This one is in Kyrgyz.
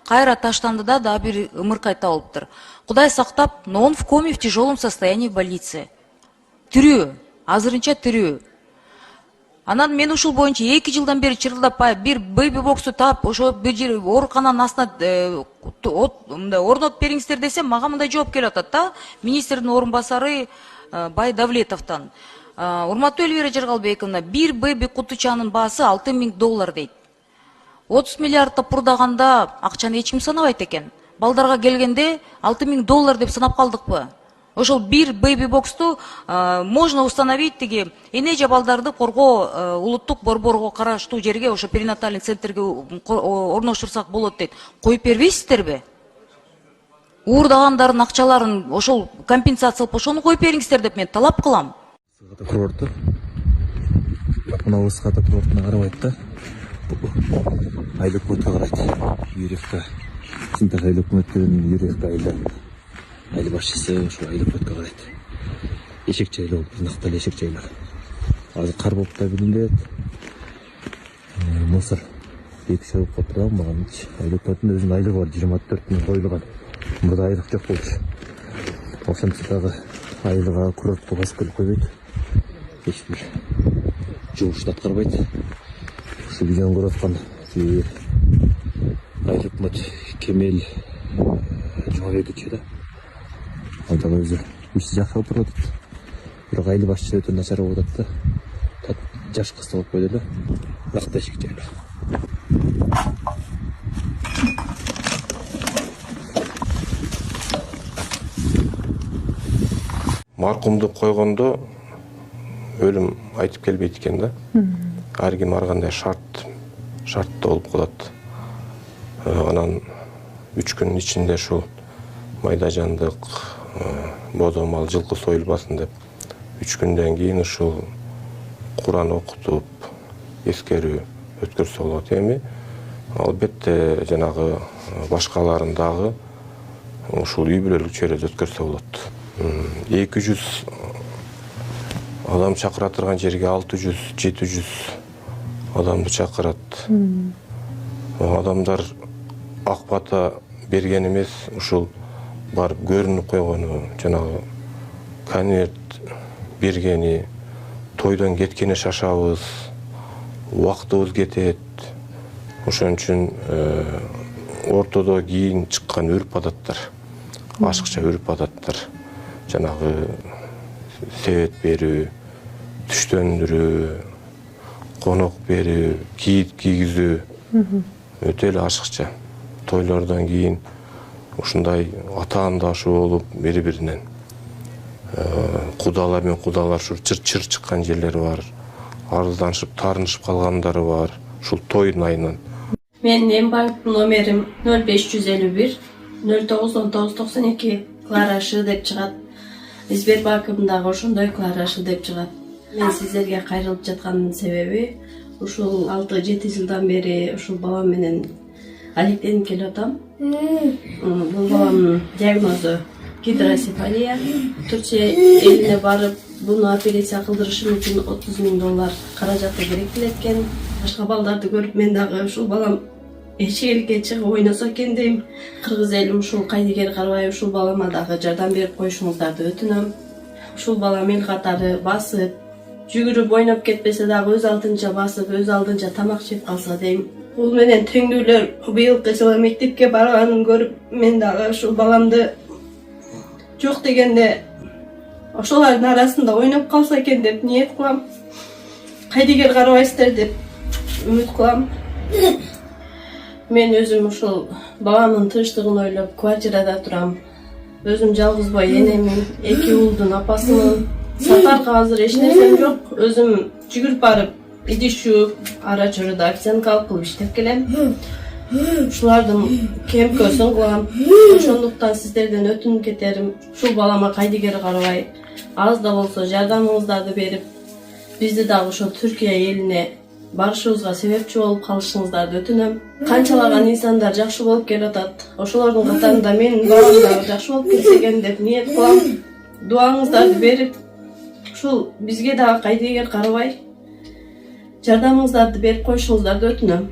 кайра таштанды да дагы бир ымыр кайта болуптур. Кудай сактап, но он в коме в тяжелом состоянии в больнице. Тирүү, азырынча тирүү. Анан мен ушул боюнча 2 жылдан бери чырылдап бир бейби боксту таап, ошо бир жер оорукананын астына орнотуп бериңиздер десем, мага мындай жооп келип атат да, министрдин орун басары Бай Давлетовдон. Урматтуу Элвира Жаргалбековна, бир бейби кутучанын баасы $6.000 дейт. 30 миллиардта пурдаганда акчаны эч ким санабайт экен. Балдарга келгенде $6.000 деп санап калдыкпы? Ошол бир бейби боксту можно установить тиги эне же балдарды коргоо улуттук борборго караштуу жерге, ошо перинатальный центрге орноштурсак болот дейт. Коюп бербейсиздерби? Уурдагандардын акчаларын ошол компенсациялап ошону коюп бериңиздер деп мен талап кылам. Курортту. Мына Ысык-Ата курортуна карабайт да. Айлык өтө карайт. Юрьевка. Синтак айлык өткөрүн Юрьевка айыл башчысы ошо айлык өткө карайт. Эшек жайлоо, нактал эшек жайлоо. Азыр кар болуп да билинбейт. Мусор эпиш болуп калыптыр, мага айлыктардын өзүнүн айлыгы бар, 24.000 коюлган. Мурда айлык жок болчу. Ошентсе дагы айлыга курортко басып келип койбойт. Эч бир жугушту аткарбайт. Ушу видеону көрүп аткан айлык Кемел Жумабекович да. Анда өзү иши жакшы болуп турат. Бирок айыл башчысы өтө начар болуп атат да. Жаш кыз болуп койду эле. Накта эшик жайлоо. Маркумду койгондо өлүм айтып келбейт экен да. Ар ким ар кандай шартта болуп калат. Анан 3 күн ичинде ушул майда жандык бодомал жылкы союлбасын деп 3 күндөн кийин ушул Куран окутуп эскерүү өткөрсө болот. Эми албетте жанагы башкаларын дагы ушул үй бүлөлүк чөйрөдө өткөрсө болот. 200 адам чакыра турган жерге 600-700 адамды чакырат. Адамдар ак бата берген эмес, ушул барып көрүнүп койгону, жанагы конверт бергени, тойдон кеткени шашабыз, убактыбыз кетет. Ошон үчүн ортодо кийин чыккан үрп адаттар, ашыкча үрп адаттар, жанагы себет берүү, түштөндүрүү, конок берүү, кийит кийгизүү өтө эле ашыкча. Тойлордон кийин ушундай атаандашуу болуп бири-биринен кудалар менен кудалар ушу чыр чыккан жерлери бар. Арызданышып, тарынышып калгандары бар. Ушул тойдун айынан. Менин эң банк номерим 0551 091992 Кларашы деп чыгат. Сбербанкымдагы ошондой Кларашы деп чыгат. Мен сиздерге кайрылып жатканымдын себеби ушул 6-7 жылдан бери ушул балам менен алектенип келип атам. Бул баламдын диагнозу гидросефалия. Түркия элине барып, буну операция кылдырышым үчүн $30.000 каражаты керектелет экен. Башка балдарды көрүп мен дагы ушул балам эшикке чыгып ойносо экен дейм. Кыргыз элим ушул Кайдыгер Карабаев ушул балама дагы жардам берип коюшуңуздарды өтүнөм. Ушул балам эл катары басып, жүгүрүп ойноп кетпесе дагы өз алдынча басып, өз алдынча тамак жеп калса дейм. Бул менен теңдүүлөр быйылкы жылы мектепке барганын көрүп, мен дагы ушул баламды жок дегенде ошолордун арасында ойноп калса экен деп ниет кылам. Кайдыгер карабайсыздар деп үмүт кылам. Мен өзүм ушул баламдын тынчтыгын ойлоп квартирада турам. Өзүм жалгыз бой энемин, 2 уулдун апасымын. Сатарга азыр эч нерсем жок. Өзүм жүгүрүп барып, идиш жууп, ара чоруда официанткалык кылып иштеп келем. Ушулардын кемкөсүн кылам. Ошондуктан сиздерден өтүнүп кетерим, ушул балама Кайдыгер Карабай аз да болсо жардамыңыздарды берип, бизди дагы ошо Түркия элине барышыбызга себепчи болуп калышыңыздарды өтүнөм. Канчалаган инсандар жакшы болуп келип атат. Ошолордун катарында менин балам дагы жакшы болуп кетсе экен деп ниет кылам. Дуаңыздарды берип, ушул бизге дагы Кайдыгер Карабай жардамыңыздарды берип коюшуңуздарды өтүнөм.